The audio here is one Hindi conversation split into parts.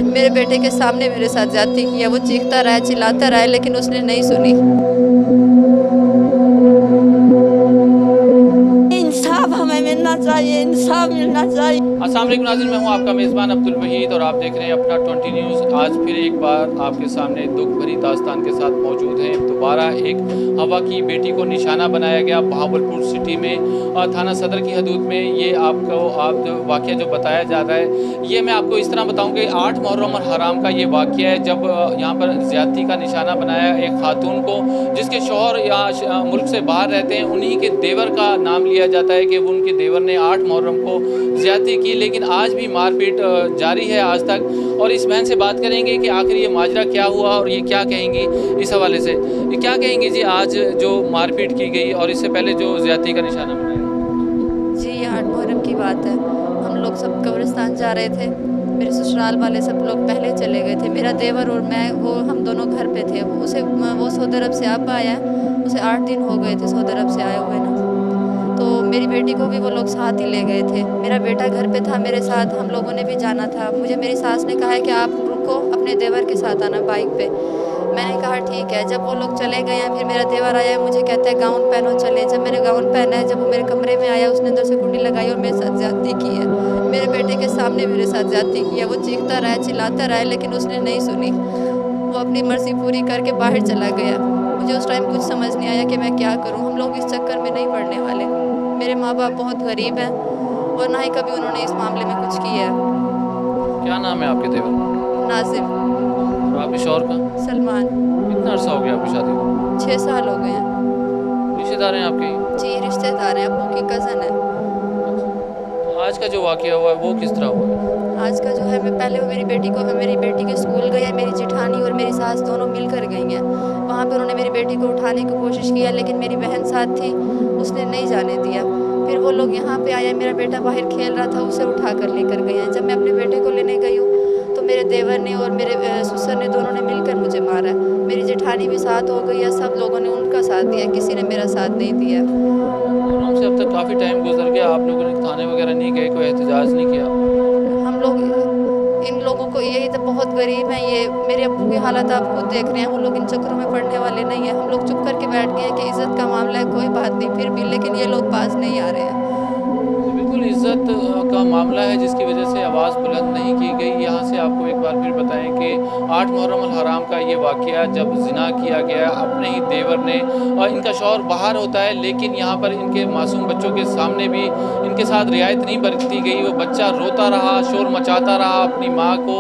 मेरे बेटे के सामने मेरे साथ ज्यादती की है। वो चीखता रहा, चिल्लाता रहा, लेकिन उसने नहीं सुनी। इंसाफ हमें मिलना चाहिए, इंसाफ मिलना चाहिए। अस्सलाम वालेकुम नाज़रीन, मैं हूं आपका मेज़बान अब्दुल वहीद और आप देख रहे हैं अपना 20 न्यूज़। आज फिर एक बार आपके सामने दुख भरी दास्तान के साथ मौजूद हैं। दोबारा एक हवा की बेटी को निशाना बनाया गया बहावलपुर सिटी में और थाना सदर की हदूद में। ये आप जो वाक़या जो बताया जा रहा है, ये मैं आपको इस तरह बताऊँ कि 8 मुहर्रम और हराम का ये वाक़या है, जब यहाँ पर ज़्यादती का निशाना बनाया एक खातून को, जिसके शौहर या मुल्क से बाहर रहते हैं। उन्हीं के देवर का नाम लिया जाता है कि वो उनके देवर ने 8 मुहर्रम को ज़्यादती की, लेकिन आज भी मारपीट जारी है आज तक। और इस बहन से बात करेंगे कि आखिर ये माजरा क्या हुआ और ये क्या कहेंगी इस हवाले से। ये क्या कहेंगे जी आज जो मारपीट की गई और इससे पहले जो ज़्यादती का निशाना बनाया? जी, ये 8 मुहर्रम की बात है। हम लोग सब कब्रिस्तान जा रहे थे। मेरे ससुराल वाले सब लोग पहले चले गए थे। मेरा देवर और मैं हम दोनों घर पे थे। वो सऊदी अरब से अब आया, उसे 8 दिन हो गए थे सऊदी अरब से आए हुए ना। तो मेरी बेटी को भी वो लोग साथ ही ले गए थे। मेरा बेटा घर पे था मेरे साथ, हम लोगों ने भी जाना था। मुझे मेरी सास ने कहा है कि आप रुको, अपने देवर के साथ आना बाइक पे। मैंने कहा ठीक है। जब वो लोग चले गए हैं, फिर मेरा देवर आया, मुझे कहता है गाउन पहनो चले। जब मैंने गाउन पहना है, जब वो मेरे कमरे में आया, उसने अंदर से कुंडी लगाई और मेरे साथ ज्यादती की है। मेरे बेटे के सामने मेरे साथ ज्यादती की है। वो चीखता रहा, चिल्लाता रहा, लेकिन उसने नहीं सुनी। वो अपनी मर्जी पूरी करके बाहर चला गया। मुझे उस टाइम कुछ समझ नहीं आया कि मैं क्या करूँ। हम लोग इस चक्कर में नहीं पड़ने वाले। मेरे माँ बाप बहुत गरीब हैं और ना ही कभी उन्होंने इस मामले में कुछ किया है। क्या नाम है आपके देवर? नाजिम। और आपके शौहर का? सलमान। कितना अर्सा हो गया आपकी शादी को? 6 साल हो गए हैं। रिश्तेदार हैं आपके? जी, रिश्तेदार हैं, अब्बू की कज़न है। आज का जो वाक़या हुआ है वो किस तरह हुआ है? आज का जो है, मैं पहले मेरी बेटी के स्कूल गई है। मेरी जेठानी और मेरी सास दोनों मिलकर गई हैं। वहाँ पर उन्होंने मेरी बेटी को उठाने की कोशिश किया, लेकिन मेरी बहन साथ थी, उसने नहीं जाने दिया। फिर वो लोग यहाँ पे आए, मेरा बेटा बाहर खेल रहा था, उसे उठा कर लेकर गए हैं। जब मैं अपने बेटे को लेने गई हूँ तो मेरे देवर ने और मेरे ससुर ने, दोनों ने मिलकर मुझे मारा। मेरी जेठानी भी साथ हो गई है। सब लोगों ने उनका साथ दिया, किसी ने मेरा साथ नहीं दिया। से अब तक काफ़ी टाइम गुजर गया, आप लोगों ने थाने वगैरह नहीं गए, कोई एहतजाज नहीं किया? हम लोग इन लोगों को, यही तो बहुत गरीब हैं ये। मेरे अब्बू की हालत आप खुद देख रहे हैं। वो लोग इन चक्करों में पड़ने वाले नहीं हैं। हम लोग चुप करके बैठ गए हैं कि इज़्ज़त का मामला है, कोई बात नहीं। फिर भी लेकिन ये लोग पास नहीं आ रहे हैं। बिल्कुल इज़्ज़त का मामला है जिसकी वजह से आवाज़ बुलंद नहीं की गई। यहाँ से आपको एक बार फिर बताएं कि 8 मुहर्रम अल हराम का ये वाक़या, जब ज़िना किया गया अपने ही देवर ने, और इनका शौहर बाहर होता है, लेकिन यहाँ पर इनके मासूम बच्चों के सामने भी इनके साथ रियायत नहीं बरती गई। वो बच्चा रोता रहा, शोर मचाता रहा अपनी माँ को।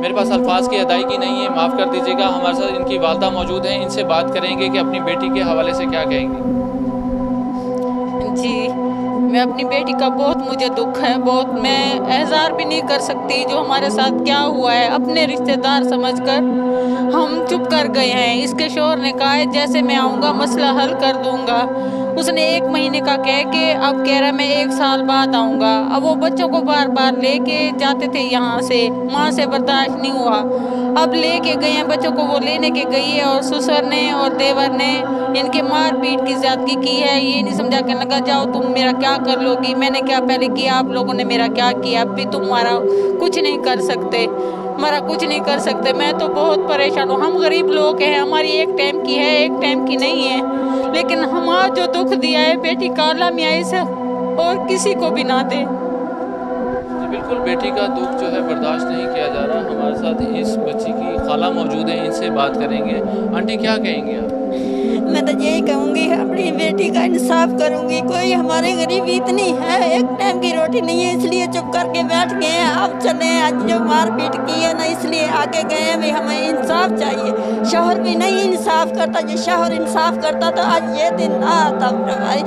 मेरे पास अल्फाज की अदायगी नहीं है, माफ़ कर दीजिएगा। हमारे साथ इनकी वालदा मौजूद हैं, इनसे बात करेंगे कि अपनी बेटी के हवाले से क्या कहेंगी। जी, मैं अपनी बेटी का बहुत, मुझे दुख है बहुत। मैं एहसार भी नहीं कर सकती जो हमारे साथ क्या हुआ है। अपने रिश्तेदार समझकर हम चुप कर गए हैं। इसके शौहर ने कहा है जैसे मैं आऊँगा मसला हल कर दूँगा। उसने 1 महीने का कह के अब कह रहा मैं 1 साल बाद आऊँगा। अब वो बच्चों को बार बार लेके जाते थे यहाँ से, माँ से बर्दाश्त नहीं हुआ। अब लेके गए हैं बच्चों को, वो लेने के गई है और ससुर ने और देवर ने इनके मार पीट की ज़्यादती की है। ये नहीं समझा के लगा जाओ तुम मेरा क्या कर लोगी। मैंने क्या पहले किया, आप लोगों ने मेरा क्या किया। अब भी तुम्हारा कुछ नहीं कर सकते, हमारा कुछ नहीं कर सकते। मैं तो बहुत परेशान हूँ। हम गरीब लोग हैं, हमारी एक टाइम की है, एक टाइम की नहीं है। लेकिन हमारा जो दुख दिया है बेटी का, अल्लाह मियाँ इसे और किसी को भी ना दे। बिल्कुल, बेटी का दुख जो है बर्दाश्त नहीं किया जा रहा। हमारे साथ इस बच्ची की खाला मौजूद है, इनसे बात करेंगे। आंटी क्या कहेंगे आप? मैं तो यही कहूँगी अपनी बेटी का इंसाफ करूँगी। कोई हमारे गरीबी इतनी है, एक टाइम की रोटी नहीं है, इसलिए चुप करके बैठ गए हैं। अब चले आज जो मारपीट की है ना, इसलिए आगे गए हैं। भाई हमें इंसाफ चाहिए। शौहर भी नहीं इंसाफ करता। जो शौहर इंसाफ करता तो आज ये दिन ना आता। भाई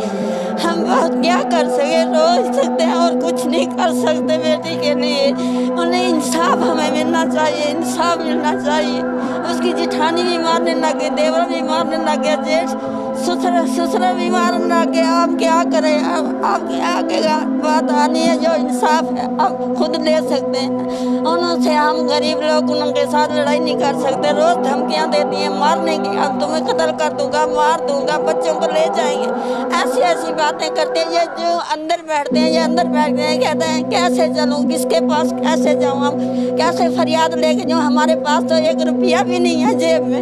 हम बहुत क्या कर सके, रो सकते हैं और कुछ नहीं कर सकते बेटी के लिए। उन्हें इंसाफ हमें मिलना चाहिए, इंसाफ मिलना चाहिए। उसकी जेठानी भी मारने लगे, देवर भी मारने लगे, जेठ ससुर भी मारने लगे। आप क्या करें, अब आपके आगे बात आनी है। जो इंसाफ है अब खुद ले सकते हैं। उनसे हम गरीब लोग उनके साथ लड़ाई नहीं कर सकते। रोज धमकियाँ देती हैं मारने की, अब तुम्हें कत्ल कर दूंगा, मार दूंगा, बच्चों को ले जाएंगे। ऐसी ऐसी बातें करते हैं। ये जो अंदर बैठते हैं, ये अंदर बैठते हैं, कहते हैं कैसे चलूँ, किसके पास कैसे जाऊँ, हम कैसे फरियाद लेके जो हमारे पास तो 1 रुपया भी नहीं है जेब में,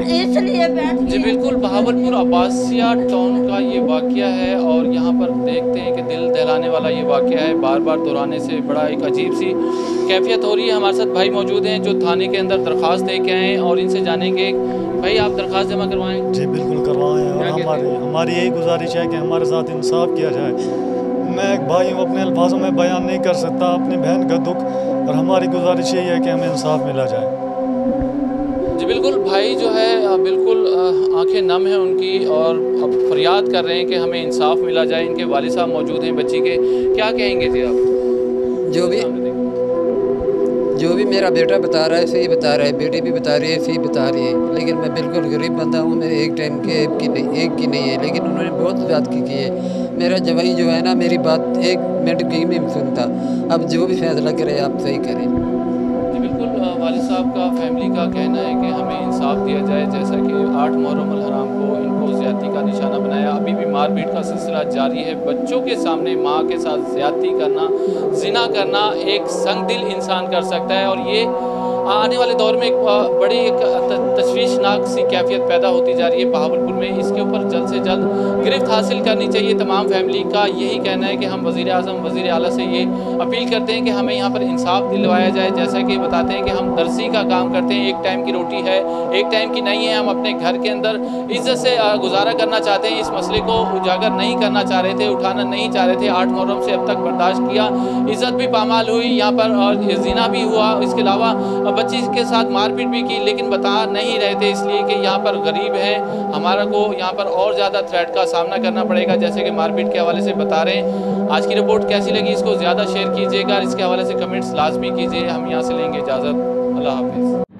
इसलिए बैठ जी गए। बिल्कुल, बहावलपुर अब्बासिया टाउन का ये वाक़या है और यहाँ पर देखते हैं कि दिल दहलाने वाला ये वाक़या है। बार बार दोहराने से बड़ा एक अजीब सी कैफियत हो रही है। हमारे साथ भाई मौजूद हैं जो थाने के अंदर दरख्वास्त दे के आए हैं और इनसे जानेंगे। भाई आप दरख्वास्त जमा करवाएं? जी बिल्कुल करवाएं और हमारी यही गुजारिश है कि हमारे साथ इंसाफ किया जाए। मैं एक भाई हूँ, अपने अल्फाजों में बयान नहीं कर सकता अपनी बहन का दुख, और हमारी गुजारिश यही है कि हमें इंसाफ मिला जाए। जी बिल्कुल, भाई जो है बिल्कुल आंखें नम हैं उनकी और अब फरियाद कर रहे हैं कि हमें इंसाफ मिला जाए। इनके वालिद साहब मौजूद हैं बच्ची के, क्या कहेंगे जी आप? जो भी मेरा बेटा बता रहा है सही बता रहा है, बेटी भी बता रही है सही बता रही है, लेकिन मैं बिल्कुल गरीब बंदा हूँ। मेरे एक टाइम के एक की नहीं है, लेकिन उन्होंने बहुत ज़्यादती की है। मेरा जवाई जो है ना मेरी बात 1 मिनट की नहीं सुनता। अब जो भी फैसला करे आप सही करें। जी बिल्कुल, वालिद साहब का फैमिली का कहना है कि हमें इंसाफ दिया जाए। जैसा कि 8 मुहर्रम अल हराम को इनको ज़्यादती का निशाना बनाया, अभी भी मारपीट का सिलसिला जारी है। बच्चों के सामने माँ के साथ ज़्यादती करना, ज़िना करना एक संगदिल इंसान कर सकता है और ये आने वाले दौर में एक बड़ी एक तशवीशनाक सी कैफियत पैदा होती जा रही है बहावलपुर में। इसके ऊपर जल्द से जल्द गिरफ्त हासिल करनी चाहिए। तमाम फैमिली का यही कहना है कि हम वज़ीर आज़म वज़ीर आला से ये अपील करते हैं कि हमें यहाँ पर इंसाफ दिलवाया जाए। जैसा कि बताते हैं कि हम दर्जी का काम करते हैं, 1 टाइम की रोटी है, 1 टाइम की नहीं है। हम अपने घर के अंदर इज़्ज़त से गुजारा करना चाहते हैं। इस मसले को उजागर नहीं करना चाह रहे थे, उठाना नहीं चाह रहे थे। 8 मुहर्रम से अब तक बर्दाश्त किया, इज़्ज़त भी पामाल हुई यहाँ पर और ज़िना भी हुआ। इसके अलावा बच्ची के साथ मारपीट भी की, लेकिन बता नहीं रहे थे इसलिए कि यहाँ पर गरीब हैं, हमारा को यहाँ पर और ज़्यादा थ्रेट का सामना करना पड़ेगा, जैसे कि मारपीट के हवाले से बता रहे हैं। आज की रिपोर्ट कैसी लगी इसको ज़्यादा शेयर कीजिएगा, इसके हवाले से कमेंट्स लाजमी कीजिए। हम यहाँ से लेंगे इजाज़त। अल्लाह हाफिज़।